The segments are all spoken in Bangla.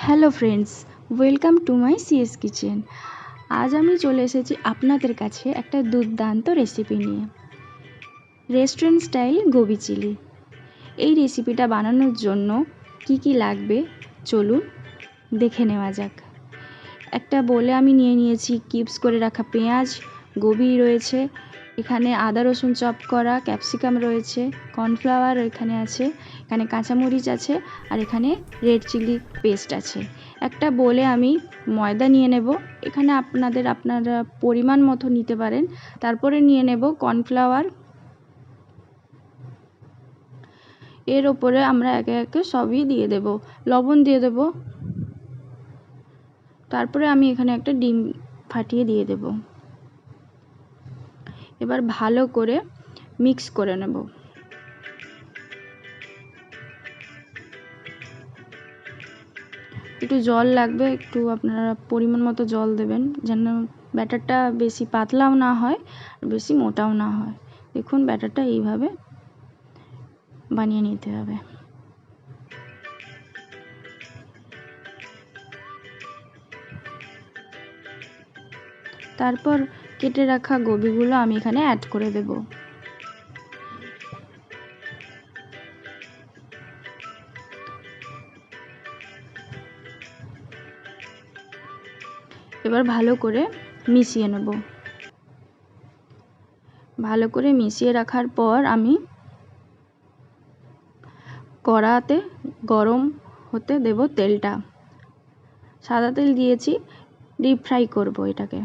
Hello friends, welcome to my CS kitchen. আজ আমি চলে এসেছি আপনাদের কাছে একটা দুর্দান্ত রেসিপি নিয়ে, রেস্টুরেন্ট স্টাইল গোবি চিলি। এই রেসিপিটা বানানোর জন্য কি কি লাগবে চলুন দেখে নেওয়া যাক। একটা বোলে আমি নিয়ে নিয়েছি কিউবস করে রাখা পেঁয়াজ, গোবি রয়েছে, এখানে আদা রসুন চপ করা, ক্যাপসিকাম রয়েছে, কর্নফ্লাওয়ার এখানে আছে, এখানে কাঁচামরিচ আছে, আর এখানে রেড চিলি পেস্ট আছে। একটা বোলে আমি ময়দা নিয়ে নেব, এখানে আপনারা পরিমাণ মতো নিতে পারেন। তারপরে নিয়ে নেব কর্নফ্লাওয়ার, এর ওপরে আমরা একে একে সবই দিয়ে দেব, লবণ দিয়ে দেব, তারপরে আমি এখানে একটা ডিম ফাটিয়ে দিয়ে দেব। এবার ভালো করে মিক্স করে নেব। একটু জল লাগবে, একটু আপনারা পরিমাণ মতো জল দেবেন, যেন ব্যাটারটা বেশি পাতলাও না হয় বেশি মোটাও না হয়। দেখুন ব্যাটারটা এইভাবে বানিয়ে নিতে হবে। তারপর কেটে রাখা গোবিগুলো আমি এখানে অ্যাড করে দেব। এবার ভালো করে মিশিয়ে নেব। ভালো করে মিশিয়ে রাখার পর আমি কড়াতে গরম হতে দেব তেলটা। সাদা তেল দিয়েছি, ডিপ ফ্রাই করব এটাকে।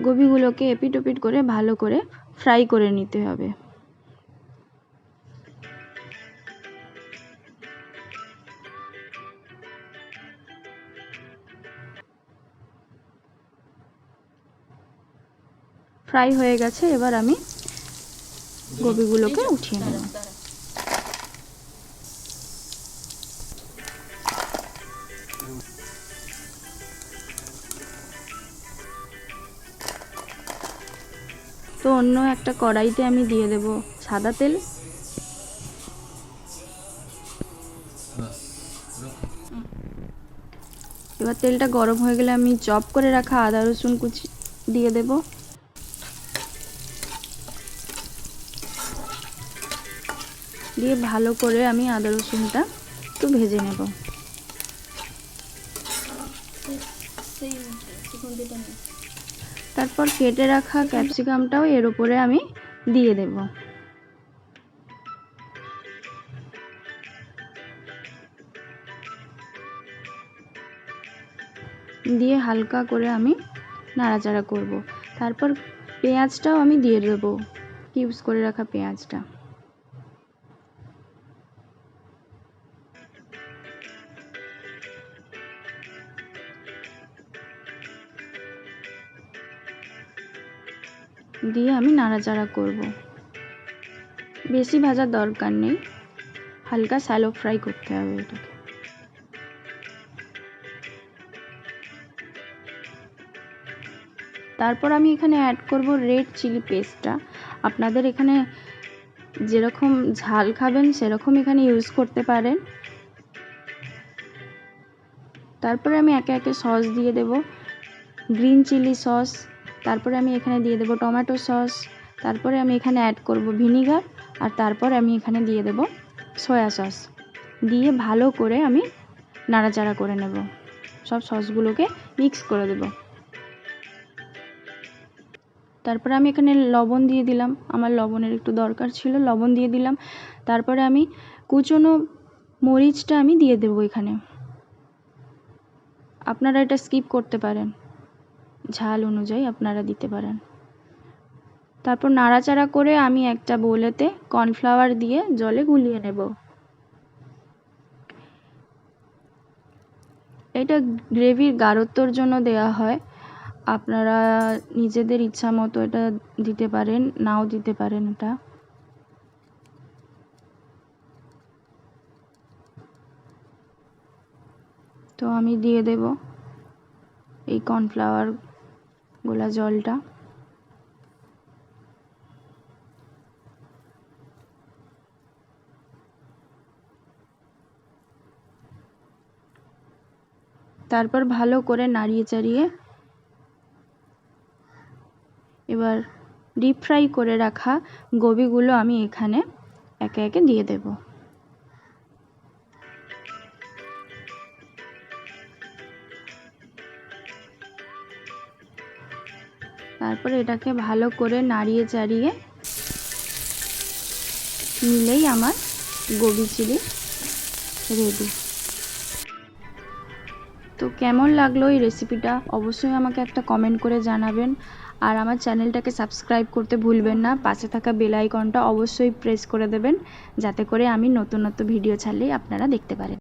গোবিগুলোকে এপিট ওপিট করে ভালো করে ফ্রাই করে নিতে হবে। ফ্রাই হয়ে গেছে, এবার আমি গোবিগুলোকে উঠিয়ে নেব। তো অন্য একটা কড়াইতে আমি দিয়ে দেব সাদা তেল। এবার তেলটা গরম হয়ে গেলে আমি চপ করে রাখা আদা রসুন কুচি দিয়ে দেব। দিয়ে ভালো করে আমি আদা রসুনটা একটু ভেজে নেব। তারপর কেটে রাখা ক্যাপসিকামটাও এর উপরে আমি দিয়ে দেব। দিয়ে হালকা করে আমি নাড়াচাড়া করব। তারপর পেঁয়াজটাও আমি দিয়ে দেব, কিউবস করে রাখা পেঁয়াজটা। দিয়ে আমি নাড়াচাড়া করব। বেশি ভাজার দরকার নেই, হালকা শ্যালো ফ্রাই করতে হবে এটাকে। তারপর আমি এখানে অ্যাড করব রেড চিলি পেস্টটা। আপনাদের এখানে যেরকম ঝাল খাবেন সেরকম এখানে ইউজ করতে পারেন। তারপরে আমি একে একে সস দিয়ে দেব, গ্রিন চিলি সস, তারপরে আমি এখানে দিয়ে দেব টমেটো সস, তারপরে আমি এখানে অ্যাড করব ভিনিগার, আর তারপর আমি এখানে দিয়ে দেব সয়া সস। দিয়ে ভালো করে আমি নাড়াচাড়া করে নেব, সব সসগুলোকে মিক্স করে দেব। তারপরে আমি এখানে লবণ দিয়ে দিলাম, আমার লবণের একটু দরকার ছিল, লবণ দিয়ে দিলাম। তারপরে আমি কুচনো মরিচটা আমি দিয়ে দেব এখানে। আপনারা এটা স্কিপ করতে পারেন, ঝাল অনুযায়ী আপনারা দিতে পারেন। তারপর নাড়াচাড়া করে আমি একটা বোলেতে কর্নফ্লাওয়ার দিয়ে জলে গুলিয়ে নেব। এটা গ্রেভির গাঢ়ত্বর জন্য দেয়া হয়, আপনারা নিজেদের ইচ্ছা মতো এটা দিতে পারেন, নাও দিতে পারেন। এটা তো আমি দিয়ে দেব এই কর্নফ্লাওয়ার গোলা জলটা। তারপর ভালো করে নাড়িয়ে চাড়িয়ে এবার ডিপ ফ্রাই করে রাখা গোবিগুলো আমি এখানে একে একে দিয়ে দেব। তারপর এটাকে ভালো করে নাড়িয়ে চাড়িয়ে নিলেই আমার গোবি চিলি রেডি। তো কেমন লাগলো এই রেসিপিটা অবশ্যই আমাকে একটা কমেন্ট করে জানাবেন। আর আমার চ্যানেলটাকে সাবস্ক্রাইব করতে ভুলবেন না, পাশে থাকা বেল আইকনটা অবশ্যই প্রেস করে দেবেন যাতে করে আমি নতুন নতুন ভিডিও ছাড়লেই আপনারা দেখতে পারেন।